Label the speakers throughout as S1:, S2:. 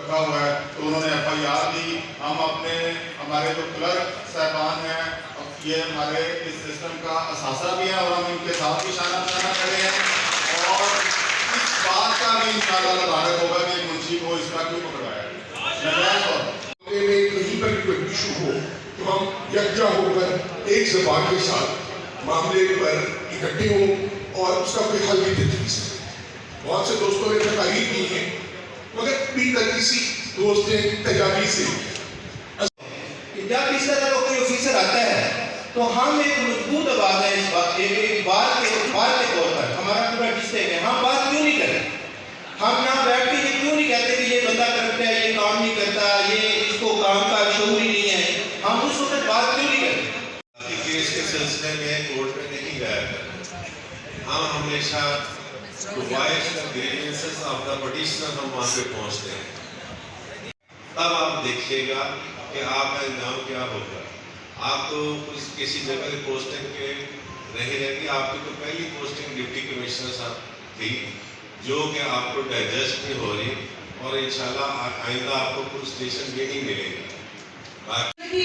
S1: रखा हुआ है, तो उन्होंने FIR दी। हम हमारे जो क्लर्क साहबान हैं, ये हमारे इस सिस्टम का असासा भी है और हम इनके साथ भी शाना खड़े हैं। और इस बात का भी इंशाअल्लाह तारीफ होगा कि मुंशी को इसका क्यों पकड़वाया
S2: कहीं पर कोई इशू हो तो हम यकजा होकर एक ज़बान के साथ मामले पर इकट्ठे हों और उसका कोई हल भी तजवीज़ करें। बहुत से दोस्तों ने तकारीर की है, मगर भी किसी दोस्त ने तजावीज़ से
S3: जब इस तरह का कोई ऑफिसर आता है तो हम एक मजबूत आवाज़ है इस बात एक बात के तौर पर हमारा पूरा डिस्ट्रिक्ट है, हम बात क्यों नहीं करें? हम ना बैठ के ये क्यों नहीं कहते कि ये बंदा करता है, ये काम नहीं करता, ये इसको काम का शऊर ही नहीं है, हम उस वक्त बात क्यों नहीं करते?
S4: केस के सिलसिले में कोर्ट में नहीं गया था। हम हमेशा ऑफ द पिटिशनर हम वहाँ पे पहुँचते हैं, तब आप देखिएगा कि आपका इंजाम क्या होगा। आप तो किसी जगह पोस्टिंग पे नहीं रहेंगे, आपकी तो पहली पोस्टिंग डिप्टी कमिश्नर साहब थी, जो कि आपको डाइजेस्ट नहीं हो रही, और इंशाल्लाह आइंदा आपको पुलिस स्टेशन भी नहीं मिलेगा।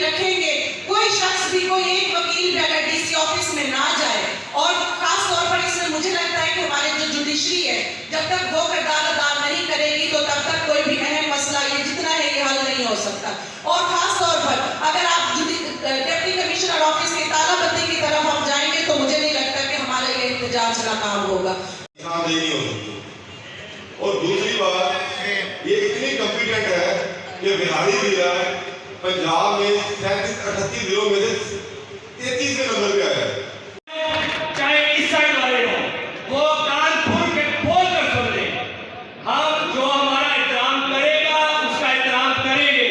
S5: रखेंगे कोई शख्स भी, कोई एक वकील भी अगर DC ऑफिस में ना जाए, और खास तौर पर इसमें मुझे लगता है कि हमारे जो जुडिशरी है, जब तक वो किरदार अदा नहीं करेगी तो तब तक कोई भी अहम मसला ये जितना है ये हल नहीं हो सकता। और खास तौर पर अगर आप डिप्टी कमिश्नर ऑफिस की तालाबंदी की तरफ हम जाएंगे तो मुझे नहीं लगता कि हमारा ये एहतजाज नाकाम होगा।
S1: और दूसरी बात, ये इतनी कॉम्पिटेंट है कि बिहारी भी है, पंजाब में 37-38 जिलों में 33 के नंबर पे आया है।
S6: चाहे इस साइड वाले हो, वो कान खोल के बोल कर सुन ले। हम जो हमारा एहतराम करेगा उसका एहतराम करेंगे,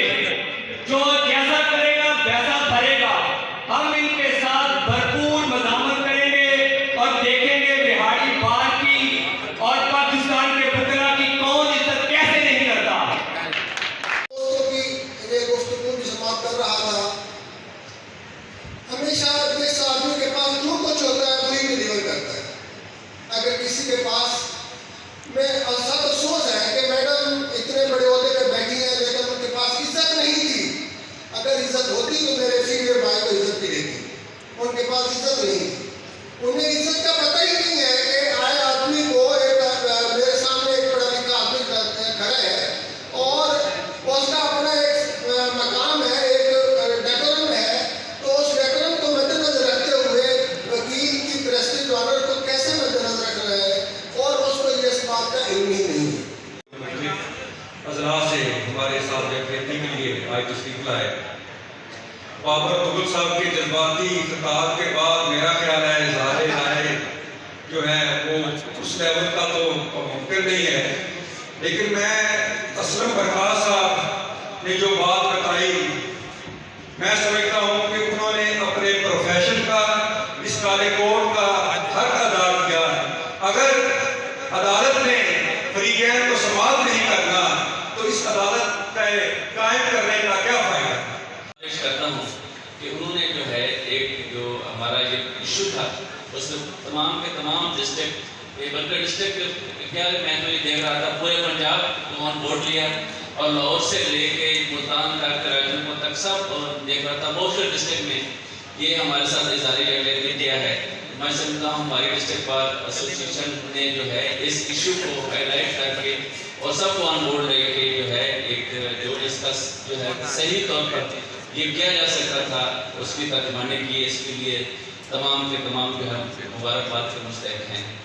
S6: जो जैसा करेगा वैसा भरेगा। हम इनके साथ भरपूर मज़ामत करेंगे और देखेंगे बिहारी बार की और पाकिस्तान के बुकरा की कौन इज्जत कैसे नहीं करता।
S2: कर रहा था, हमेशा जिस आदमी के पास जो कुछ होता है वही डिलीवर करता है। अगर किसी के पास में ऐसा अफसोस है कि मैडम इतने बड़े ओहदे पे बैठी हैं लेकिन उनके पास इज्जत नहीं थी। अगर इज्जत होती तो मेरे सीनियर भाई को इज्जत मिलेगी, उनके पास इज्जत नहीं थी। उन्हें इज्जत का पता ही नहीं है कि आए आदमी को मेरे सामने एक बड़ा लिखा आदमी खड़ा है और उसका अपना एक मकाम है,
S7: हमारे साथ खेती के लिए आज तशरीफ लाए। बाबर मुगल साहब के जज्बाती खिताब के बाद मेरा ख्याल है इज़हार राय जो है वो उस लेवल का तो मुमकिन नहीं है, लेकिन मैं असलम बरखास साहब ने जो बात बताई, मैं समझता हूँ कि उन्होंने अपने प्रोफेशन का, इस काले कोर्ट का हक अदा किया। अगर अदालत ने फरीकैन को समाप्त नहीं करना तो इस अदालत का कायम करने का क्या फायदा?
S8: करता हूँ कि उन्होंने जो है एक जो हमारा ये इशू था उसमें तमाम के तमाम डिस्ट्रिक्ट, बल्कि डिस्ट्रिक्ट क्या मैं तो ये देख रहा था पूरे पंजाब को ऑन बोर्ड लिया और लाहौर से लेके मुल्तान तक, कराची तक सब देख रहा था। बहुत से डिस्ट्रिक्ट में ये हमारे साथ इज़हारी रैली किया है। मैं समझता हूँ हमारी डिस्ट्रिक्ट बार एसोसिएशन ने जो है इस इशू को हाईलाइट करके और सबको ऑन बोर्ड लेके जो है एक जो इसका जो है सही तौर पर ये किया जा सकता था उसकी तर्जमानी की। इसके लिए तमाम के तमाम जो है मुबारकबाद के मुस्तहिक हैं।